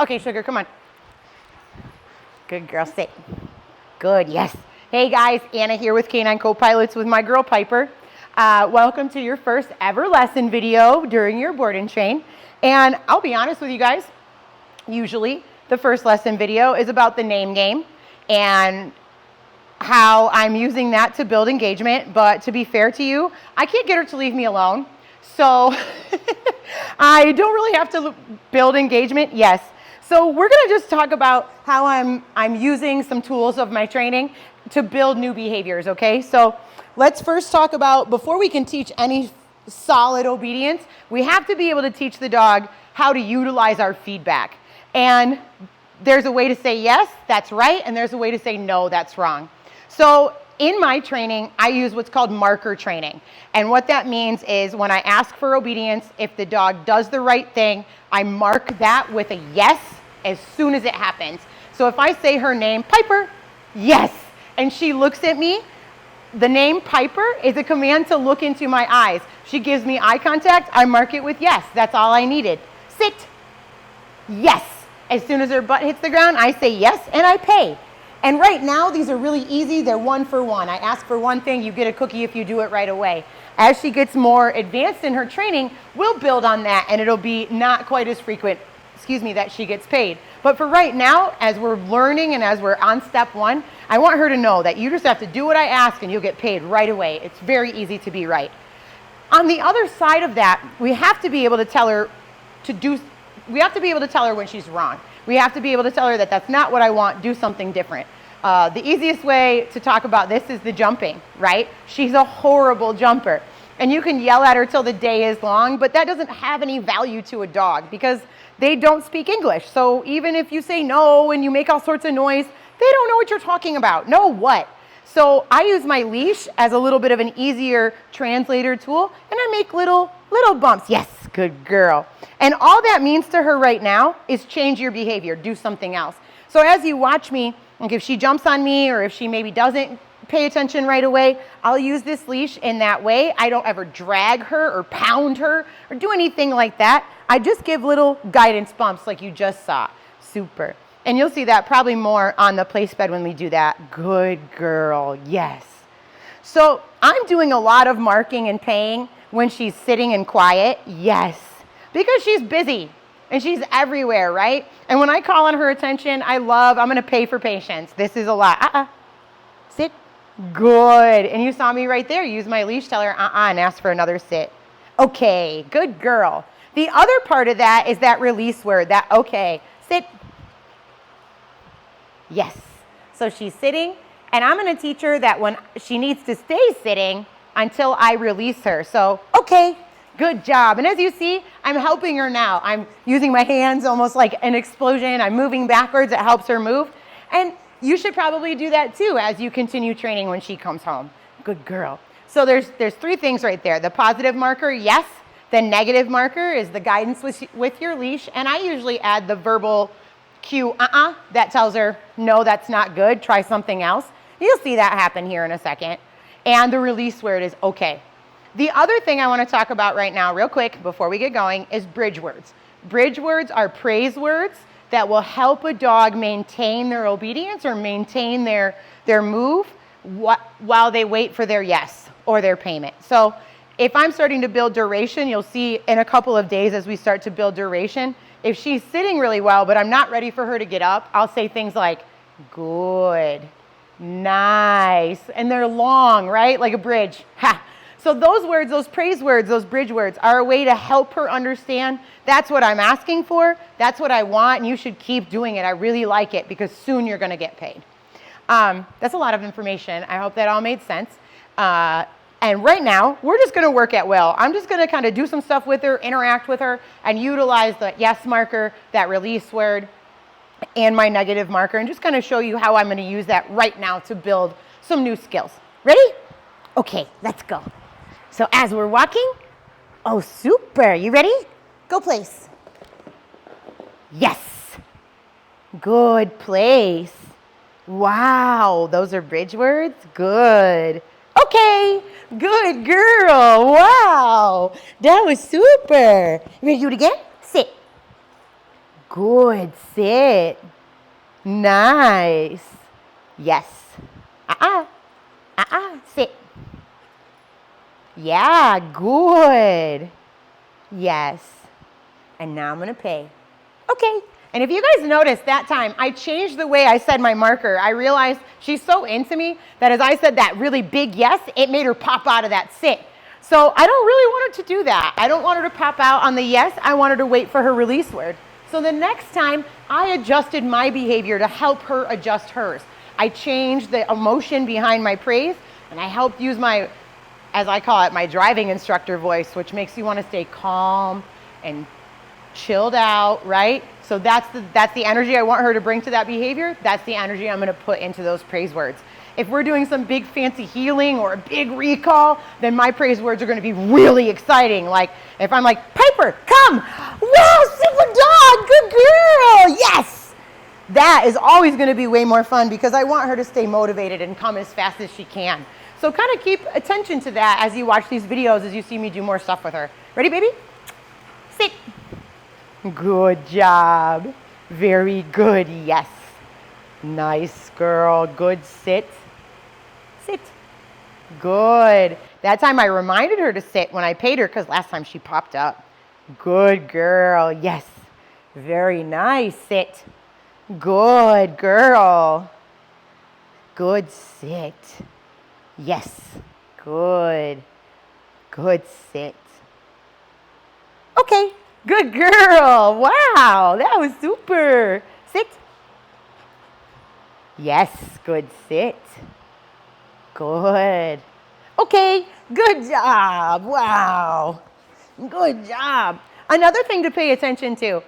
Okay, sugar, come on. Good girl, sit. Good, yes. Hey guys, Anna here with Canine Co-Pilots with my girl Piper. Welcome to your first ever lesson video during your board and train. And I'll be honest with you guys, usually the first lesson video is about the name game and how I'm using that to build engagement. But to be fair to you, I can't get her to leave me alone. So I don't really have to build engagement, yes. So we're gonna just talk about how I'm using some tools of my training to build new behaviors, okay? So let's first talk about, before we can teach any solid obedience, we have to be able to teach the dog how to utilize our feedback. And there's a way to say yes, that's right, and there's a way to say no, that's wrong. So in my training, I use what's called marker training. And what that means is when I ask for obedience, if the dog does the right thing, I mark that with a yes as soon as it happens. So if I say her name, Piper, yes, and she looks at me, the name Piper is a command to look into my eyes. She gives me eye contact, I mark it with yes. That's all I needed. Sit, yes. As soon as her butt hits the ground, I say yes and I pay. And right now, these are really easy. They're one for one. I ask for one thing, you get a cookie if you do it right away. As she gets more advanced in her training, we'll build on that and it'll be not quite as frequent, that she gets paid. But for right now, as we're learning and as we're on step one, I want her to know that you just have to do what I ask and you'll get paid right away. It's very easy to be right. On the other side of that, we have to be able to tell her when she's wrong. We have to be able to tell her that that's not what I want, do something different. The easiest way to talk about this is the jumping, right? She's a horrible jumper. And you can yell at her till the day is long, but that doesn't have any value to a dog because they don't speak English. So even if you say no and you make all sorts of noise, they don't know what you're talking about. No what? So I use my leash as a little bit of an easier translator tool, and I make little bumps. Yes, good girl. And all that means to her right now is change your behavior, do something else. So as you watch me, like if she jumps on me or if she maybe doesn't pay attention right away, I'll use this leash in that way. I don't ever drag her or pound her or do anything like that. I just give little guidance bumps like you just saw. Super. And you'll see that probably more on the place bed when we do that. Good girl, yes. So I'm doing a lot of marking and paying when she's sitting and quiet, yes. Because she's busy and she's everywhere, right? And when I call on her attention, I'm gonna pay for patience. This is a lot. Sit. Good. And you saw me right there. Use my leash, tell her and ask for another sit. Okay, good girl. The other part of that is that release word, that okay, sit. Yes. So she's sitting, and I'm going to teach her that when she needs to stay sitting until I release her. So, okay, good job. And as you see, I'm helping her now. I'm using my hands almost like an explosion. I'm moving backwards. It helps her move. And you should probably do that too as you continue training when she comes home. Good girl. So there's three things right there. The positive marker, yes. The negative marker is the guidance with your leash. And I usually add the verbal cue, that tells her, no, that's not good. Try something else. You'll see that happen here in a second. And the release word is okay. The other thing I want to talk about right now real quick before we get going is bridge words. Bridge words are praise words that will help a dog maintain their obedience or maintain their move while they wait for their yes or their payment. So if I'm starting to build duration, you'll see in a couple of days as we start to build duration, if she's sitting really well, but I'm not ready for her to get up, I'll say things like, good, nice, and they're long, right? Like a bridge. Ha. So those words, those praise words, those bridge words are a way to help her understand that's what I'm asking for, that's what I want, and you should keep doing it. I really like it because soon you're going to get paid. That's a lot of information. I hope that all made sense. And right now, we're just going to work at will. I'm just going to kind of do some stuff with her, interact with her, and utilize the yes marker, that release word, and my negative marker, and just kind of show you how I'm going to use that right now to build some new skills. Ready? Okay, let's go. So as we're walking, oh, super. You ready? Go place. Yes. Good place. Wow, those are bridge words? Good. Okay, good girl. Wow, that was super. You ready to do it again? Sit. Good, sit. Nice. Yes. Sit. Yeah, good. Yes. And now I'm going to pay. Okay. And if you guys noticed that time, I changed the way I said my marker. I realized she's so into me that as I said that really big yes, it made her pop out of that sit. So I don't really want her to do that. I don't want her to pop out on the yes. I want her to wait for her release word. So the next time, I adjusted my behavior to help her adjust hers. I changed the emotion behind my praise, and I helped use my, as I call it, my driving instructor voice, which makes you want to stay calm and chilled out, right? So that's the energy I want her to bring to that behavior. That's the energy I'm going to put into those praise words. If we're doing some big fancy healing or a big recall, then my praise words are going to be really exciting. Like if I'm like, Piper, come! Wow, super dog, good girl, yes! That is always going to be way more fun because I want her to stay motivated and come as fast as she can. So kind of keep attention to that as you watch these videos, as you see me do more stuff with her. Ready, baby? Sit. Good job. Very good, yes. Nice girl, good sit. Sit. Good. That time I reminded her to sit when I paid her because last time she popped up. Good girl, yes. Very nice, sit. Good girl. Good sit. Yes. Good. Good sit. Okay. Good girl. Wow. That was super. Sit. Yes. Good sit. Good. Okay. Good job. Wow. Good job. Another thing to pay attention to.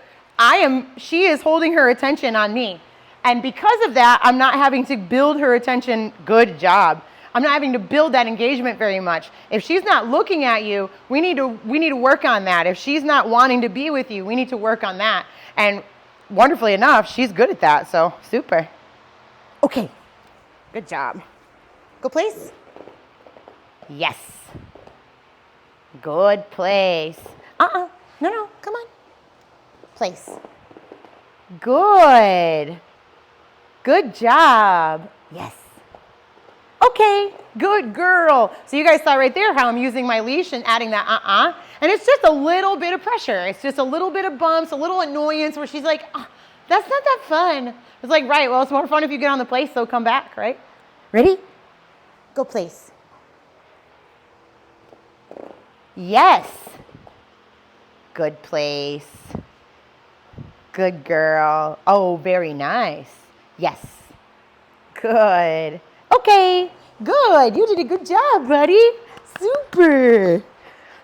She is holding her attention on me. And because of that, I'm not having to build her attention. Good job. I'm not having to build that engagement very much. If she's not looking at you, we need to work on that. If she's not wanting to be with you, we need to work on that. And wonderfully enough, she's good at that, so super. Okay, good job. Go place. Yes. Good place. No, come on. Place. Good. Good job. Yes. Okay, good girl. So you guys saw right there how I'm using my leash and adding that And it's just a little bit of pressure. It's just a little bit of bumps, a little annoyance where she's like, that's not that fun. It's like, right, well, it's more fun if you get on the place, so come back, right? Ready? Go place. Yes. Good place. Good girl. Oh, very nice. Yes. Good. Okay, good. You did a good job, buddy. Super.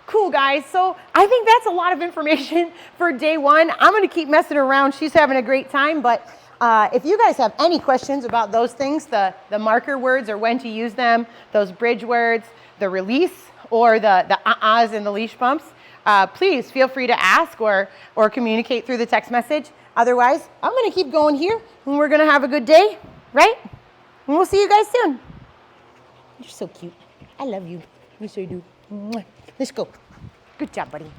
Cool, guys. So I think that's a lot of information for day one. I'm going to keep messing around. She's having a great time. But if you guys have any questions about those things, the marker words or when to use them, those bridge words, the release, or the ahs and the leash bumps, please feel free to ask or communicate through the text message. Otherwise, I'm going to keep going here, and we're going to have a good day, right? And we'll see you guys soon. You're so cute. I love you. Yes, I do. Let's go. Good job, buddy.